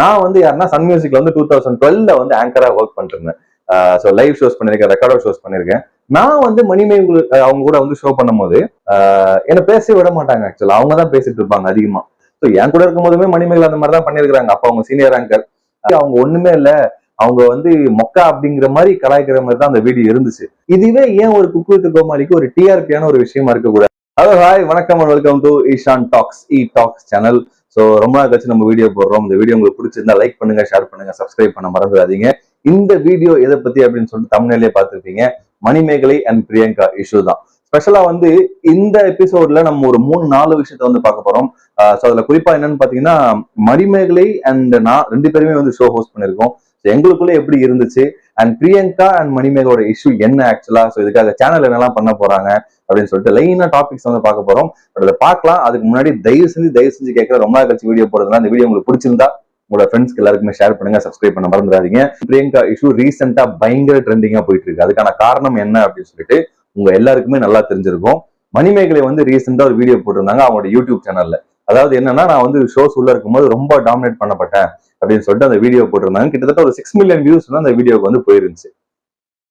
நான் வந்து யாருன்னா சன் மியூசிக்ல வந்து 2012 வந்து ஆங்கரா ஒர்க் பண்ணிட்டு இருந்தேன். ஸோ லைவ் ஷோஸ் பண்ணிருக்கேன், ரெக்கார்டர் ஷோஸ் பண்ணிருக்கேன். நான் வந்து மணிமேகலை அவங்க கூட வந்து ஷோ பண்ணும்போது என்ன பேச விட மாட்டாங்க. ஆக்சுவலா அவங்க தான் பேசிட்டு இருப்பாங்க அதிகமா. ஸோ என் கூட இருக்கும் போதுமே மணிமேகலை அந்த மாதிரி தான் பண்ணிருக்காங்க. அப்ப அவங்க சீனியர் ஆங்கர், அவங்க ஒண்ணுமே இல்ல, அவங்க வந்து மொக்கா அப்படிங்கிற மாதிரி கலாய்க்கிற மாதிரி தான் அந்த வீடியோ இருந்துச்சு. இதுவே ஏன் ஒரு குக்கு வித் கோமாளிக்கு ஒரு டிஆர்பியான ஒரு விஷயமா இருக்கக்கூடாது? ஹலோ ஹாய் வணக்கம் and welcome to Ishaan talks talks channel. So ரொம்ப நாள் கழிச்சு நம்ம வீடியோ போடுறோம். இந்த வீடியோ உங்களுக்கு பிடிச்சிருந்தா லைக் பண்ணுங்க, ஷேர் பண்ணுங்க, சப்ஸ்கிரைப் பண்ண மறந்துடாதீங்க. இந்த வீடியோ எதை பத்தி அப்படின்னு சொல்லிட்டு தமிழ்நிலையே பார்த்துருப்பீங்க. மணிமேகலை அண்ட் பிரியங்கா இஷ்யூ தான். ஸ்பெஷலா வந்து இந்த எபிசோட்ல நம்ம ஒரு 3-4 விஷயத்த வந்து பார்க்க போறோம். ஸோ அதுல குறிப்பா என்னன்னு பாத்தீங்கன்னா, மணிமேகலை அண்ட் நான் 2 பேருமே வந்து ஷோ ஹோஸ்ட் பண்ணிருக்கோம். எங்களுக்குள்ள எப்படி இருந்துச்சு அண்ட் பிரியங்கா அண்ட் மணிமேகலோட இஷ்யூ என்ன ஆக்சுவலா, ஸோ இதுக்காக சேனல் என்னெல்லாம் பண்ண போறாங்க அப்படின்னு சொல்லிட்டு லைனா டாபிக்ஸ் வந்து பார்க்க போறோம். அதை பார்க்கலாம். அதுக்கு முன்னாடி தயவு செஞ்சு கேட்கிற ரொம்ப நாள் கழிச்சு வீடியோ போடுறதுனா இந்த வீடியோ உங்களுக்கு பிடிச்சிருந்தா உங்களோட ஃப்ரெண்ட்ஸ்க்கு எல்லாருக்குமே ஷேர் பண்ணுங்க, சப்ஸ்கிரைப் பண்ண மறந்துடாதீங்க. பிரியங்கா இஷ்யூ ரீசெண்டா பயங்கர ட்ரெண்டிங்கா போயிட்டு இருக்கு. அதுக்கான காரணம் என்ன அப்படின்னு சொல்லிட்டு உங்க எல்லாருக்குமே நல்லா தெரிஞ்சிருக்கும். மணிமேகலை வந்து ரீசெண்டா ஒரு வீடியோ போட்டிருந்தாங்க அவங்களோட யூடியூப் சேனல்ல. அதாவது என்னன்னா, நான் வந்து ஷோஸ் உள்ள இருக்கும்போது ரொம்ப டாமினேட் பண்ணப்பட்டேன் அப்படின்னு சொல்லிட்டு அந்த வீடியோ போட்டிருந்தாங்க. கிட்டத்தட்ட ஒரு 6 மில்லியன் வியூஸ் தான் அந்த வீடியோக்கு வந்து போயிருந்துச்சு.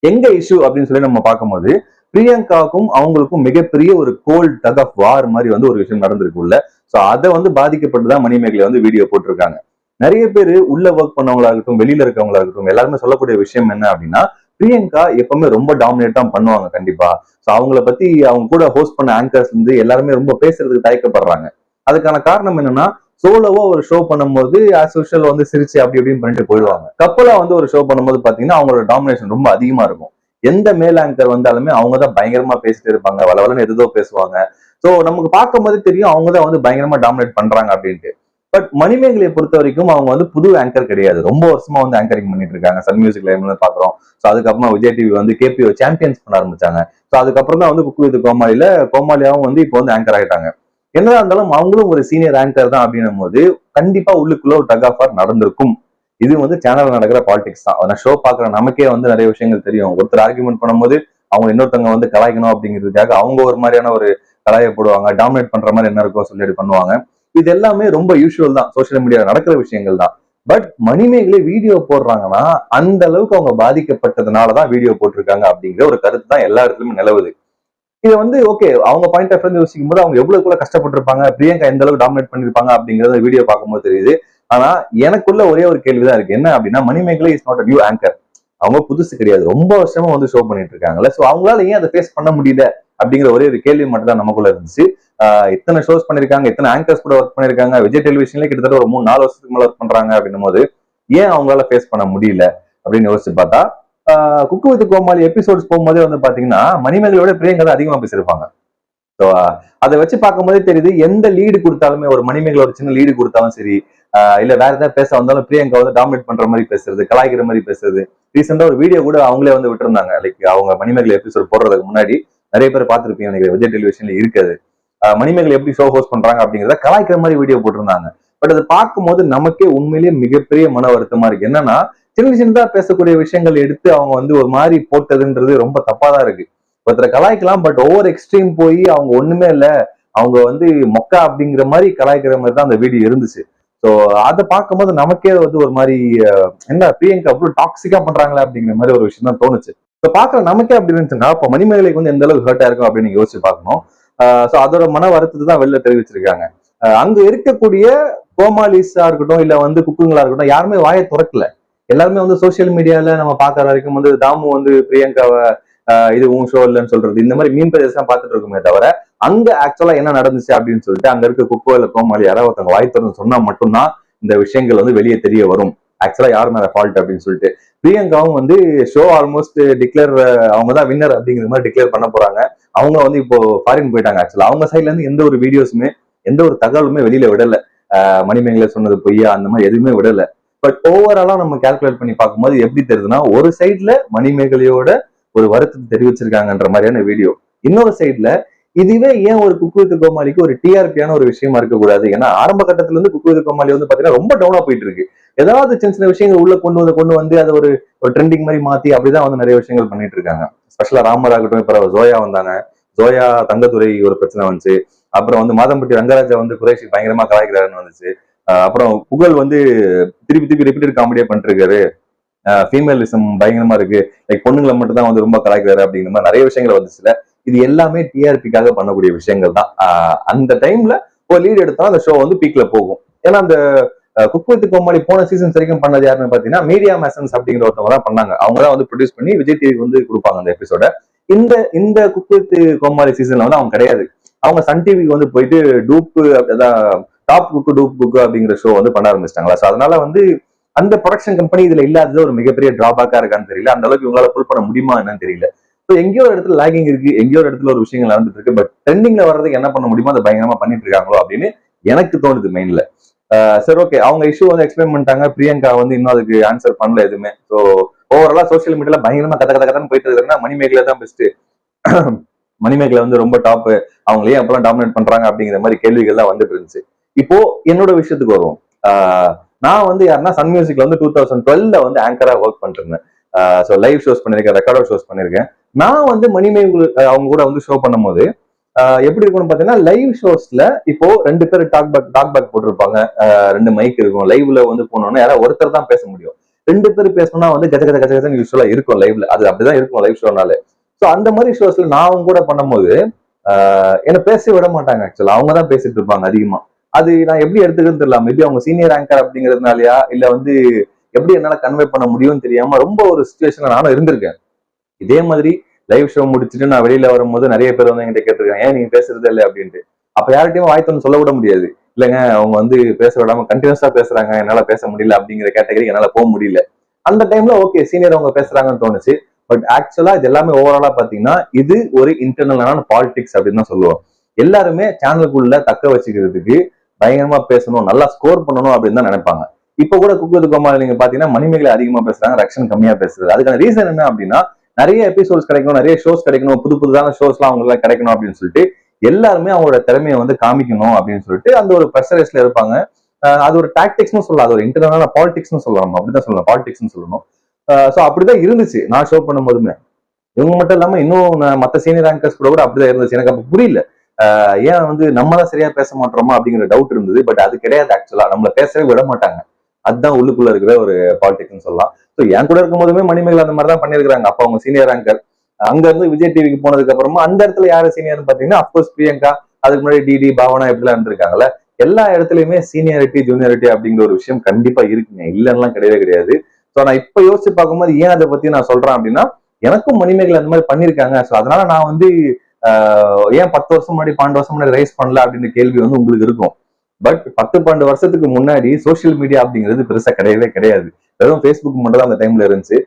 எங்க இஷ்யூ அப்படின்னு சொல்லி நம்ம பார்க்கும்போது, பிரியங்காவுக்கும் அவங்களுக்கும் மிகப்பெரிய ஒரு கோல்ட் டக் ஆஃப் வார் மாதிரி வந்து ஒரு விஷயம் நடந்திருக்குல்ல. சோ அதை வந்து பாதிக்கப்பட்டுதான் மணிமேகலை வந்து வீடியோ போட்டிருக்காங்க. நிறைய பேர் உள்ள ஒர்க் பண்ணவங்களா இருக்கட்டும், வெளியில இருக்கவங்களா இருக்கட்டும், எல்லாருமே சொல்லக்கூடிய விஷயம் என்ன அப்படின்னா, பிரியங்கா எப்பவுமே ரொம்ப டாமினேட் தான் பண்ணுவாங்க கண்டிப்பா. சோ அவங்கள பத்தி அவங்க கூட ஹோஸ்ட் பண்ண ஆங்கர்ஸ் வந்து எல்லாருமே ரொம்ப பேசுறதுக்கு தயக்கப்படுறாங்க. அதுக்கான காரணம் என்னன்னா, சோலோவா ஒரு ஷோ பண்ணும்போது ஆஸ் யூஷுவல் வந்து சிரிச்சு அப்படி இப்படின்னு பண்ணிட்டு போயிடுவாங்க. கப்பலா வந்து ஒரு ஷோ பண்ணும்போது பாத்தீங்கன்னா அவங்களோட டாமினேஷன் ரொம்ப அதிகமா இருக்கும். எந்த மேல் ஆங்கர் வந்தாலுமே அவங்க தான் பயங்கரமா பேசிட்டு இருப்பாங்க, வளவலன்னு எதோ பேசுவாங்க. சோ நமக்கு பார்க்கும் போது தெரியும் அவங்க தான் வந்து பயங்கரமா டாமினேட் பண்றாங்க அப்படின்ட்டு. பட் மணிமேகலையை பொறுத்த வரைக்கும் அவங்க வந்து புது ஆங்கர் கிடையாது. ரொம்ப வருஷமா வந்து ஆங்கரிங் பண்ணிட்டு இருக்காங்க. சன் மியூசிக் லைவ்ல பாக்குறோம். சோ அதுக்கப்புறமா விஜய் டிவி வந்து கேபிஓ சாம்பியன்ஸ் பண்ண ஆரம்பிச்சாங்க. சோ அதுக்கப்புறம் தான் வந்து குக்கு வித் கோமாளியில கோமாளியாவும் வந்து இப்போ வந்து ஆங்கர் ஆயிட்டாங்க. என்னதான் இருந்தாலும் அவங்களும் ஒரு சீனியர் ஆங்கர் தான் அப்படின்னும் போது கண்டிப்பா உள்ளுக்குள்ள ஒரு டக் ஆஃப் வார் நடந்திருக்கும். இது வந்து சேனல் நடக்கிற பாலிடிக்ஸ் தான். ஆனா ஷோ பாக்குற நமக்கே வந்து நிறைய விஷயங்கள் தெரியும். ஒருத்தர் ஆர்குமெண்ட் பண்ணும்போது அவங்க இன்னொருத்தவங்க வந்து கலாய்க்கணும் அப்படிங்கிறதுக்காக அவங்க ஒரு மாதிரியான ஒரு கலாயை போடுவாங்க. டாமினேட் பண்ற மாதிரி என்ன இருக்கோ சொல்லி பண்ணுவாங்க. இது எல்லாமே ரொம்ப யூஸ்வல் தான், சோசியல் மீடியாவில் நடக்கிற விஷயங்கள் தான். பட் மணிமேகலை வீடியோ போடுறாங்கன்னா அந்த அளவுக்கு அவங்க பாதிக்கப்பட்டதுனாலதான் வீடியோ போட்டிருக்காங்க அப்படிங்கிற ஒரு கருத்து தான் எல்லா இடத்துலயுமே நிலவுது. இதை வந்து ஓகே, அவங்க பாயிண்ட் ஆஃப் யோசிக்கும் போது அவங்க எவ்வளவு கூட கஷ்டப்பட்டிருப்பாங்க, பிரியங்கா எந்த அளவுக்கு டாமினேட் பண்ணிருப்பாங்க அப்படிங்கறத வீடியோ பார்க்கும்போது தெரியுது. ஆனா எனக்குள்ள ஒரே ஒரு கேள்விதான் இருக்கு. என்ன அப்படின்னா, Manimegalai is not a new anchor. அவங்க புதுசு கிடையாது, ரொம்ப வருஷமா வந்து ஷோ பண்ணிட்டு இருக்காங்கல்ல. சோ அவங்களால ஏன் அதை ஃபேஸ் பண்ண முடியல அப்படிங்கிற ஒரே ஒரு கேள்வி மட்டும் தான் நமக்குள்ள இருந்துச்சு. இத்தனை ஷோஸ் பண்ணிருக்காங்க, இத்தனை ஆங்கர்ஸ் கூட ஒர்க் பண்ணிருக்காங்க, விஜய் டெலிவிஷன்ல கிட்டத்தட்ட ஒரு 3-4 வருஷத்துக்கு மேல ஒர்க் பண்றாங்க அப்படின்னும் போது ஏன் அவங்களால ஃபேஸ் பண்ண முடியல அப்படின்னு யோசிச்சு பார்த்தா, குக்கு வித் கோமாளி எபிசோட்ஸ் போகும்போதே வந்து பாத்தீங்கன்னா மணிமேகலையோட பிரியங்கா தான் அதிகமா பேசியிருப்பாங்க. ஸோ அதை வச்சு பார்க்கும்போதே தெரியுது, எந்த லீடு கொடுத்தாலுமே ஒரு மணிமேகலை ஒரு சின்ன லீடு கொடுத்தாலும் சரி, இல்ல வேற ஏதாவது பேச வந்தாலும் பிரியங்கா வந்து டாமினேட் பண்ற மாதிரி பேசுறது, கலாய்க்கிற மாதிரி பேசுறது. ரீசெண்டா ஒரு வீடியோ கூட அவங்களே வந்து விட்டுருந்தாங்க. லைக் அவங்க மணிமேகலை எபிசோட் போடுறதுக்கு முன்னாடி நிறைய பேர் பார்த்திருப்பீங்க நினைக்கிறேன், விஜய் டெலிவிஷன்ல இருக்குது. மணிமேகலை எப்படி ஷோ ஹோஸ்ட் பண்றாங்க அப்படிங்கிறத கலாய்க்கிற மாதிரி வீடியோ போட்டிருந்தாங்க. பட் அதை பார்க்கும்போது நமக்கே உண்மையிலேயே மிகப்பெரிய மன வருத்தமா இருக்கு. என்னன்னா, சின்னதா பேசக்கூடிய விஷயங்கள் எடுத்து அவங்க வந்து ஒரு மாதிரி போட்டதுன்றது ரொம்ப தப்பாதான் இருக்கு. ஒருத்தரை கலாய்க்கலாம், பட் ஓவர் எக்ஸ்ட்ரீம் போய் அவங்க ஒண்ணுமே இல்ல, அவங்க வந்து மொக்கா அப்படிங்கிற மாதிரி கலாய்க்கிற மாதிரி தான் அந்த வீடியோ இருந்துச்சு. சோ அதை பார்க்கும்போது நமக்கே வந்து ஒரு மாதிரி என்ன பிரியங்கா அவ்வளவு டாக்ஸிக்கா பண்றாங்களா அப்படிங்கிற மாதிரி ஒரு விஷயம் தான் தோணுச்சு. இப்ப பாக்குற நமக்கே அப்படி இருந்துச்சுன்னா இப்ப மணிமேகலைக்கு வந்து எந்த அளவுக்கு ஹர்ட் ஆயிருக்கும் அப்படின்னு யோசிச்சு பார்க்கணும். சோ அதோட மன வருத்தத்தை தான் வெளில தெரிவிச்சிருக்காங்க. அங்க இருக்கக்கூடிய கோமாலிஸா இருக்கட்டும், இல்ல வந்து குக்குங்களா இருக்கட்டும், யாருமே வாயை திறக்கல. எல்லாருமே வந்து சோசியல் மீடியால நம்ம பாக்குற வரைக்கும் வந்து தாமு வந்து பிரியங்காவை இது உன் ஷோ இல்லைன்னு சொல்றது, இந்த மாதிரி மீன் பேஜஸ் தான் பார்த்துட்டு இருக்குமே தவிர, அங்க ஆக்சுவலா என்ன நடந்துச்சு அப்படின்னு சொல்லிட்டு அங்க இருக்க குக்கோ இல்ல கோமாளி யாராவது ஒருத்தவங்க வாய் திறந்து சொன்னா மட்டும்தான் இந்த விஷயங்கள் வந்து வெளியே தெரிய வரும். ஆக்சுவலா யார் மேல ஃபால்ட் அப்படின்னு சொல்லிட்டு பிரியங்காவும் வந்து ஷோ ஆல்மோஸ்ட் டிக்ளேர், அவங்க தான் வின்னர் அப்படிங்கிற மாதிரி டிக்ளேர் பண்ண போறாங்க. அவங்க வந்து இப்போ ஃபாரின் போயிட்டாங்க. ஆக்சுவலா அவங்க சைட்ல இருந்து எந்த ஒரு வீடியோஸுமே எந்த ஒரு தகவலுமே வெளியில விடல. மணிமேகலை சொன்னது பொய்யா அந்த மாதிரி எதுவுமே விடல. பட் ஓவராலா நம்ம கால்குலேட் பண்ணி பார்க்கும்போது எப்படி தெரியுதுன்னா, ஒரு சைட்ல மணிமேகலையோட ஒரு வருத்தத்தை தெரிவிச்சிருக்காங்கன்ற மாதிரியான வீடியோ, இன்னொரு சைட்ல இதுவே ஏன் ஒரு குக்கு வித் கோமாளிக்கு ஒரு டிஆர்பியான ஒரு விஷயமா இருக்கக்கூடாது. ஏன்னா ஆரம்ப கட்டத்துல இருந்து குக்கு வித் கோமாளி வந்து பாத்தீங்கன்னா ரொம்ப டவுனா போயிட்டு இருக்கு. ஏதாவது சின்ன சின்ன விஷயங்கள் உள்ள கொண்டு வந்து அதை ஒரு ட்ரெண்டிங் மாதிரி மாத்தி அப்படிதான் வந்து நிறைய விஷயங்கள் பண்ணிட்டு இருக்காங்க. ஸ்பெஷலா ராமர் ஆகட்டும், இப்ப ஜோயா வந்தாங்க, ஜோயா தங்கத்துறை ஒரு பிரச்சனை வந்துச்சு. அப்புறம் வந்து மாதம்பட்டி ரங்கராஜா வந்து குறைஷி பயங்கரமா கலாய்க்கிறாருன்னு வந்துச்சு. அப்புறம் புகழ் வந்து திருப்பி திருப்பி ரிப்பீட்டட் காமெடியா பண்ணிட்டு இருக்காரு, ஃபீமேலிசம் பயங்கரமா இருக்கு, லைக் பொண்ணுங்களை மட்டும் தான் வந்து ரொம்ப கலாய்க்கிறாரு அப்படிங்கிற மாதிரி நிறைய விஷயங்கள் வந்துச்சுல. இது எல்லாமே டிஆர்பிக்காக பண்ணக்கூடிய விஷயங்கள் தான். அந்த டைம்ல ஒரு லீட் எடுத்தா அந்த ஷோ வந்து பீக்ல போகும். ஏன்னா அந்த குக் வித் கோமாளி போன சீசன்ஸ் வரைக்கும் பண்ணது யாருன்னு பாத்தீங்கன்னா மீடியா மேசன்ஸ் அப்படிங்கிற ஒருத்தவங்க தான் பண்ணாங்க. அவங்க தான் வந்து ப்ரொடியூஸ் பண்ணி விஜய் டிவிக்கு வந்து கொடுப்பாங்க அந்த எபிசோட. இந்த இந்த குக் வித் கோமாளி சீசன்ல வந்து அவங்க கிடையாது. அவங்க சன் டிவிக்கு வந்து போயிட்டு டூப் அதான் டாப் குக்கு டூப் குக்கு அப்படிங்கிற ஷோ வந்து பண்ண ஆரம்பிச்சிட்டாங்களா. ஸோ அதனால வந்து அந்த ப்ரொடக்ஷன் கம்பெனி இதுல இல்லாதது ஒரு மிகப்பெரிய டிராபேக்கா இருக்கான்னு தெரியல. அந்த அளவுக்கு இவங்களால புல் பண்ண முடியுமா என்னன்னு தெரியல. ஸோ எங்கேயோ ஒரு இடத்துல லேகிங் இருக்கு, எங்கேயோ ஒரு இடத்துல ஒரு விஷயங்கள் நடந்துட்டு இருக்கு. பட் ட்ரெண்டிங்ல வர்றதுக்கு என்ன பண்ண முடியுமோ அதை பயங்கரமா பண்ணிட்டு இருக்காங்களோ அப்படின்னு எனக்கு தோணுது மெயின்ல. சரி, ஓகே, அவங்க இஷ்யூ வந்து எக்ஸ்பிளைன் பண்ணிட்டாங்க. பிரியங்கா வந்து இன்னும் அதுக்கு ஆன்சர் பண்ணல எதுவுமே. ஸோ ஓவராலா சோசியல் மீடியால பயங்கரமா கத கத கதன்னு போயிட்டு இருக்குன்னா மணிமேகலை தான் பெஸ்ட், மணிமேகலை வந்து ரொம்ப டாப், அவங்களே அப்பெல்லாம் டாமினேட் பண்றாங்க அப்படிங்கிற மாதிரி கேள்விகள் தான் வந்துட்டு இருந்துச்சு. இப்போ என்னோட விஷயத்துக்கு வருவோம். நான் வந்து யாருன்னா சன் மியூசிக்ல வந்து 2012 வந்து ஆங்கரா ஒர்க் பண்ணிட்டு இருந்தேன். ஸோ லைவ் ஷோஸ் பண்ணிருக்கேன், ரெக்கார்டர் ஷோஸ் பண்ணிருக்கேன். நான் வந்து மணிமேகலை அவங்க கூட வந்து ஷோ பண்ணும்போது எப்படி இருக்கும்னு பாத்தீங்கன்னா லைவ் ஷோஸ்ல இப்போ 2 பேர் டாக் பேக் போட்டிருப்பாங்க, 2 மைக் இருக்கும். லைவ்ல வந்து போனோம்னா யாராவது ஒருத்தர் தான் பேச முடியும். 2 பேர் பேசணும்னா வந்து கஜ கஜ கஜ கஜன்னு யூஸ்வலா இருக்கும் லைவ்ல. அது அப்படிதான் இருக்கும் லைவ் ஷோனாலே. ஸோ அந்த மாதிரி ஷோஸ்ல நான் அவங்க கூட பண்ணும்போது என்ன பேச விட மாட்டாங்க. ஆக்சுவலா அவங்க தான் பேசிட்டு இருப்பாங்க அதிகமா. அது நான் எப்படி எடுத்துக்கிறது தெரியல. மேபி அவங்க சீனியர் ஆங்கர் அப்படிங்கிறதுனாலயா இல்ல வந்து எப்படி என்னால கன்வே பண்ண முடியும்னு தெரியாம ரொம்ப ஒரு சுச்சுவேஷன்ல நானும் இருந்திருக்கேன். இதே மாதிரி லைவ் ஷோ முடிச்சுட்டு நான் வெளியில வரும்போது நிறைய பேர் வந்து என்கிட்ட கேட்டிருக்காங்க, ஏன் நீங்க பேசுறதே இல்லை அப்படின்ட்டு. அப்ப யார்கிட்டயும் வாய்த்தொன்னு சொல்ல விட முடியாது. இல்லைங்க அவங்க வந்து பேச விடாம கண்டினியூஸா பேசுறாங்க, என்னால பேச முடியல அப்படிங்கிற கேட்டகரி என்னால போக முடியல. அந்த டைம்ல ஓகே சீனியர் அவங்க பேசுறாங்கன்னு தோணுச்சு. பட் ஆக்சுவலா இது எல்லாமே ஓவராலா பாத்தீங்கன்னா இது ஒரு இன்டர்னலான பாலிடிக்ஸ் அப்படின்னு தான் சொல்லுவோம். எல்லாருமே சேனலுக்குள்ள தக்க வச்சுக்கிறதுக்கு பயங்கரமா பேசணும், நல்லா ஸ்கோர் பண்ணணும் அப்படின்னு தான் நினைப்பாங்க. இப்ப கூட குக் வித் கோமாளி நீங்க பாத்தீங்கன்னா மணிமேகலை அதிகமா பேசுறாங்க, ரக்ஷன் கம்மியா பேசுறது. அதுக்கான ரீசன் என்ன அப்படின்னா நிறைய எபிசோட்ஸ் கிடைக்கணும், நிறைய ஷோஸ் கிடைக்கணும், புது புதுதான ஷோஸ் எல்லாம் அவங்களுக்கு கிடைக்கணும் அப்படின்னு சொல்லிட்டு எல்லாருமே அவங்களோட திறமையை வந்து காமிக்கணும் அப்படின்னு சொல்லிட்டு அந்த ஒரு ப்ரெஷரைஸ்ல இருப்பாங்க. அது ஒரு டாக்டிக்ஸ்னு சொல்லலாம், அது ஒரு இன்டர்னலான பாலிடிக்ஸ்னு சொல்லலாம், அப்படிதான் சொல்லணும், பாலிடிக்ஸ்னு சொல்லணும். ஸோ அப்படிதான் இருந்துச்சு நான் ஷோ பண்ணும் போதுமே. இவங்க மட்டும் இல்லாம இன்னும் மத்த சீனியர் ஆங்கர்ஸ் கூட அப்படிதான் இருந்துச்சு. எனக்கு அப்ப புரியல ஏன் வந்து நம்ம தான் சரியா பேச மாட்டோமா அப்படிங்கிற டவுட் இருந்தது. பட் அது கிடையாது. ஆக்சுவலா நம்மள பேசவே விட மாட்டாங்க. அதுதான் உள்ளுக்குள்ள இருக்கிற ஒரு பாலிடிக்ஸ்னு சொல்லலாம். ஸோ என் கூட இருக்கும் போதுமே மணிமேகலை அந்த மாதிரி தான் பண்ணிருக்காங்க. அப்ப அவங்க சீனியர் ஆங்கர். அங்க இருந்து விஜய் டிவிக்கு போனதுக்கு அப்புறமா அந்த இடத்துல யாரு சீனியர்னு பாத்தீங்கன்னா அப்கோர்ஸ் பிரியங்கா, அதுக்கு முன்னாடி டிடி பாவனா இப்படிலாம் இருந்திருக்காங்கல்ல. எல்லா இடத்துலயுமே சீனியாரிட்டி ஜூனியாரிட்டி அப்படிங்கிற ஒரு விஷயம் கண்டிப்பா இருக்குங்க, இல்லைன்னா கிடையவே கிடையாது. ஸோ நான் இப்ப யோசிச்சு பார்க்கும்போது ஏன் அதை பத்தி நான் சொல்றேன் அப்படின்னா எனக்கும் மணிமேகலை அந்த மாதிரி பண்ணிருக்காங்க. ஸோ அதனால நான் வந்து ஏன் 10 வருஷம் முன்னாடி 12 வருஷம் முன்னாடி ரைஸ் பண்ணல அப்படின்னு கேள்வி வந்து உங்களுக்கு இருக்கும். பட் 10-12 வருஷத்துக்கு முன்னாடி சோசியல் மீடியா அப்படிங்கிறது பெருசா கிடையவே கிடையாது. வெறும் ஃபேஸ்புக் மட்டும் தான் அந்த டைம்ல இருந்துச்சு.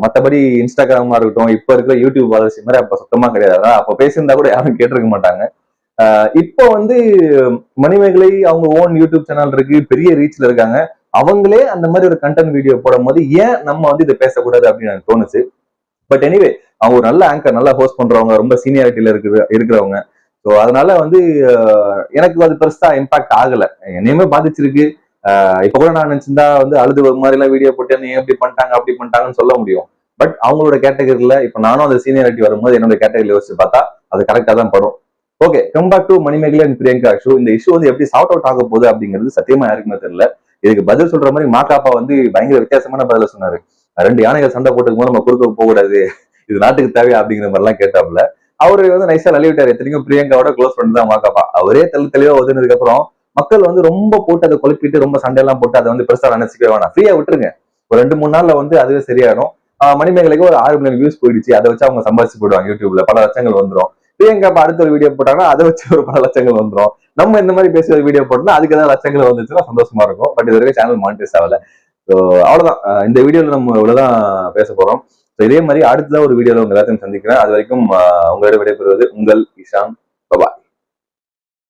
மற்றபடி இன்ஸ்டாகிராமா இருக்கட்டும், இப்ப இருக்கிற யூடியூப் வளர்ச்சி மாதிரி அப்ப சுத்தமா கிடையாது. அதான் அப்ப பேசியிருந்தா கூட யாரும் கேட்டிருக்க மாட்டாங்க. இப்போ வந்து மணிமேகலை அவங்க ஓன் யூடியூப் சேனல் இருக்கு, பெரிய ரீச்ல இருக்காங்க. அவங்களே அந்த மாதிரி ஒரு கண்டென்ட் வீடியோ போடும் போது ஏன் நம்ம வந்து இதை பேசக்கூடாது அப்படின்னு எனக்கு தோணுச்சு. பட் எனிவே அவங்க ஒரு நல்ல ஆங்கர், நல்லா ஹோஸ்ட் பண்றவங்க, ரொம்ப சீனியாரிட்டியில இருக்கிறவங்க. ஸோ அதனால வந்து எனக்கு அது பெருசா இம்பாக்ட் ஆகல, என்னையுமே பாதிச்சிருக்கு. இப்ப கூட நான் நினைச்சிருந்தா வந்து அழுது ஒரு மாதிரி எல்லாம் வீடியோ போட்டு நீ எப்படி பண்ணிட்டாங்க அப்படி பண்ணிட்டாங்கன்னு சொல்ல முடியும். பட் அவங்களோட கேட்டகரியில இப்ப நானும் அந்த சீனியாரிட்டி வரும்போது என்னோட கேட்டகரியில யோசிச்சு பார்த்தா அது கரெக்டா தான் படும். Okay, come back to Manimegalai and Priyanka show. இந்த இஷ்யூ வந்து எப்படி சார்ட் அவுட் ஆக போகுது அப்படிங்கிறது சத்தியமா யாருக்குமே தெரியல. இதுக்கு பதில் சொல்ற மாதிரி மாக்காப்பா வந்து பயங்கர வித்தியாசமான பதில சொன்னாரு. 2 யானைகள் சண்டை போட்டுக்கும் போது நம்ம குறுக்க போகக்கூடாது, இது நாட்டுக்கு தேவையா அப்படிங்கிற மாதிரி எல்லாம் கேட்டாப்ல. அவரு வந்து நைஸா நழுவி விட்டாரு. எத்தனைக்கும் பிரியங்காவோட க்ளோஸ் ஃப்ரெண்ட் தான் மாக்காப்பா. அவரே தெளிவா ஒதுனதுக்கு அப்புறம் மக்கள் வந்து ரொம்ப போட்டு அதை குழப்பிட்டு ரொம்ப சண்டையெல்லாம் போட்டு அதை வந்து பெருசா நினைச்சுக்கவே வேணாம், ஃப்ரீயா விட்டுருங்க. ஒரு 2-3 நாள்ல வந்து அதுவே சரியாயிடும். மணிமேகலைக்கு ஒரு 6 மில்லியன் வியூஸ் போயிடுச்சு, அதை வச்சு அவங்க சம்பாதிச்சு போயிடுவாங்க, யூடியூப்ல பல லட்சங்கள் வந்துடும். பிரியங்கா அடுத்த ஒரு வீடியோ போட்டாங்கன்னா அதை வச்சு ஒரு பல லட்சங்கள் வந்துடும். நம்ம இந்த மாதிரி பேசி ஒரு வீடியோ போட்டோம்னா அதுக்கு ஏதாவது லட்சங்கள் வந்துச்சுன்னா சந்தோஷமா இருக்கும். பட் இது வரைக்கும் சேனல் மானிட்டைஸ் ஆகல. ஸோ அவ்வளவுதான், இந்த வீடியோல நம்ம இவ்வளவுதான் பேச போறோம். ஸோ இதே மாதிரி அடுத்ததான் ஒரு வீடியோல உங்க எல்லாத்தையும் சந்திக்கிறேன். அது வரைக்கும் உங்களோட விடைபெறுவது உங்கள் இஷான். பாய்.